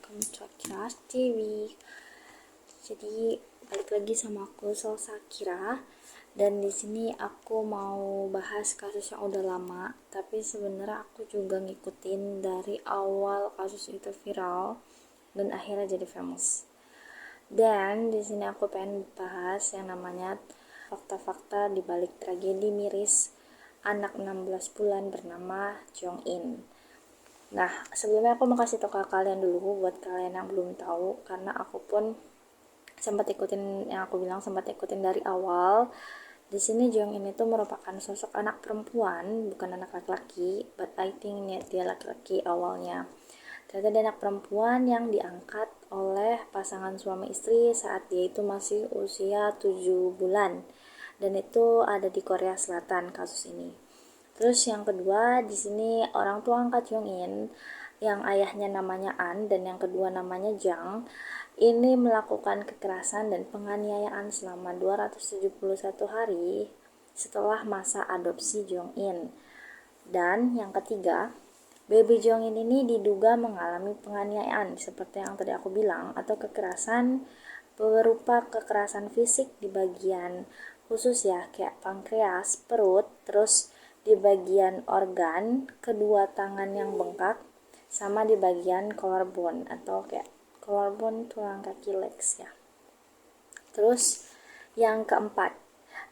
welcome to Akira TV. Jadi balik lagi sama aku Sakira, dan di sini aku mau bahas kasus yang udah lama, tapi sebenarnya aku juga ngikutin dari awal kasus itu viral dan akhirnya jadi famous. Dan di sini aku pengen bahas yang namanya fakta-fakta di balik tragedi miris anak 16 bulan bernama Jong In. Nah, sebelumnya aku mau kasih tau ke kalian dulu, buat kalian yang belum tahu, karena aku pun sempat ikutin, yang aku bilang sempat ikutin dari awal. Di sini Jong ini tuh merupakan sosok anak perempuan, bukan anak laki-laki, but I think dia laki-laki awalnya. Ternyata dia anak perempuan yang diangkat oleh pasangan suami istri saat dia itu masih usia 7 bulan. Dan itu ada di Korea Selatan kasus ini. Terus yang kedua, di sini orang tua angkat Jong In yang ayahnya namanya An dan yang kedua namanya Jang ini melakukan kekerasan dan penganiayaan selama 271 hari setelah masa adopsi Jong In. Dan yang ketiga, baby Jong In ini diduga mengalami penganiayaan seperti yang tadi aku bilang, atau kekerasan berupa kekerasan fisik di bagian khusus ya, kayak pankreas, perut, terus di bagian organ, kedua tangan yang bengkak, sama di bagian collarbone atau kayak collarbone tulang kaki legs ya. Terus yang keempat,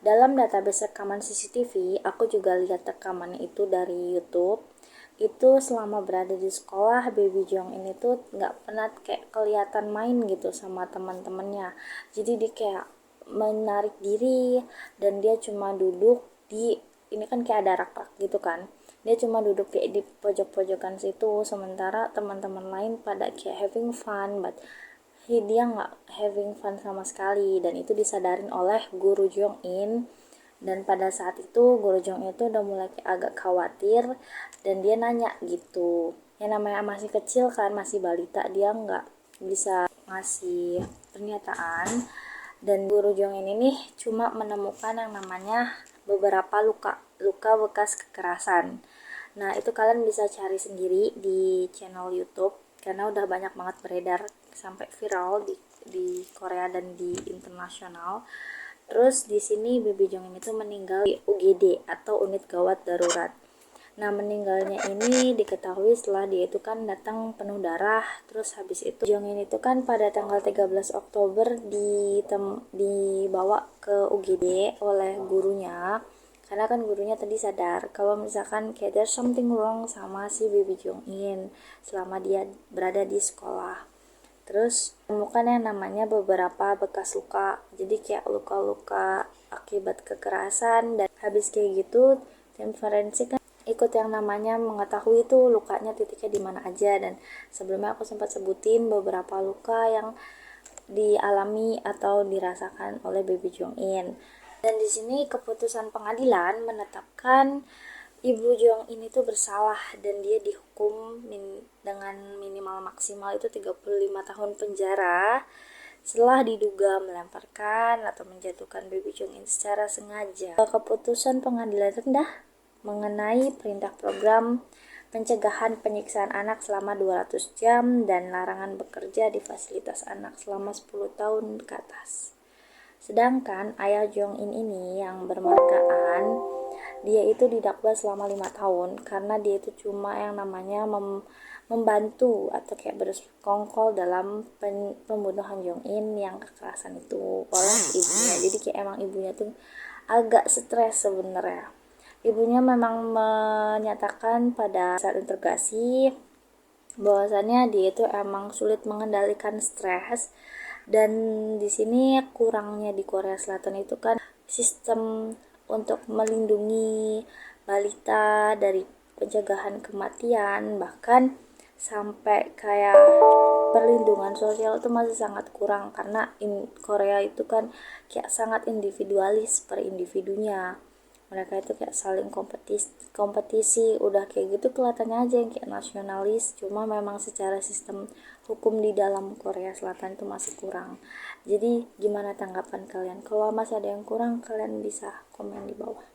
dalam database rekaman CCTV, aku juga lihat rekaman itu dari YouTube. Itu selama berada di sekolah, baby Jong ini tuh nggak pernah kayak kelihatan main gitu sama teman-temannya. Jadi dia kayak menarik diri dan dia cuma duduk di, ini kan kayak ada rak-rak gitu kan, dia cuma duduk kayak di pojok-pojokan situ, sementara teman-teman lain pada kayak having fun, but dia nggak having fun sama sekali. Dan itu disadarin oleh guru Jong In, dan pada saat itu guru Jong In itu udah mulai kayak agak khawatir dan dia nanya gitu, yang namanya masih kecil kan, masih balita, dia nggak bisa ngasih pernyataan. Dan guru Jong In ini cuma menemukan yang namanya beberapa luka bekas kekerasan. Nah, itu kalian bisa cari sendiri di channel YouTube karena udah banyak banget beredar sampai viral di Korea dan di internasional. Terus di sini baby Jong In itu meninggal di UGD atau unit gawat darurat. Nah, meninggalnya ini diketahui setelah dia itu kan datang penuh darah. Terus habis itu Jong In itu kan pada tanggal 13 Oktober dibawa ke UGD oleh gurunya, karena kan gurunya tadi sadar kalau misalkan kayak there's something wrong sama si baby Jong In selama dia berada di sekolah. Terus temukan yang namanya beberapa bekas luka, jadi kayak luka-luka akibat kekerasan. Dan habis kayak gitu tim forensik kan ikut yang namanya mengetahui itu lukanya titiknya di mana aja. Dan sebelumnya aku sempat sebutin beberapa luka yang dialami atau dirasakan oleh baby Jong In. Dan di sini keputusan pengadilan menetapkan Ibu Jong In itu bersalah dan dia dihukum dengan minimal maksimal itu 35 tahun penjara setelah diduga melemparkan atau menjatuhkan baby Jong In secara sengaja. Keputusan pengadilan rendah mengenai perintah program pencegahan penyiksaan anak selama 200 jam dan larangan bekerja di fasilitas anak selama 10 tahun ke atas. Sedangkan ayah Jong In ini yang bermarga An, dia itu didakwa selama 5 tahun karena dia itu cuma yang namanya membantu atau kayak bersekongkol dalam pembunuhan Jong In yang kekerasan itu oleh ibunya. Jadi kayak emang ibunya tuh agak stres sebenarnya. Ibunya memang menyatakan pada saat interogasi bahwasannya dia itu emang sulit mengendalikan stres, dan di sini kurangnya di Korea Selatan itu kan sistem untuk melindungi balita dari pencegahan kematian, bahkan sampai kayak perlindungan sosial itu masih sangat kurang karena Korea itu kan kayak sangat individualis per individunya. Mereka itu kayak saling kompetisi udah kayak gitu kelihatannya aja yang kayak nasionalis, cuma memang secara sistem hukum di dalam Korea Selatan itu masih kurang. Jadi gimana tanggapan kalian? Kalau masih ada yang kurang, kalian bisa komen di bawah.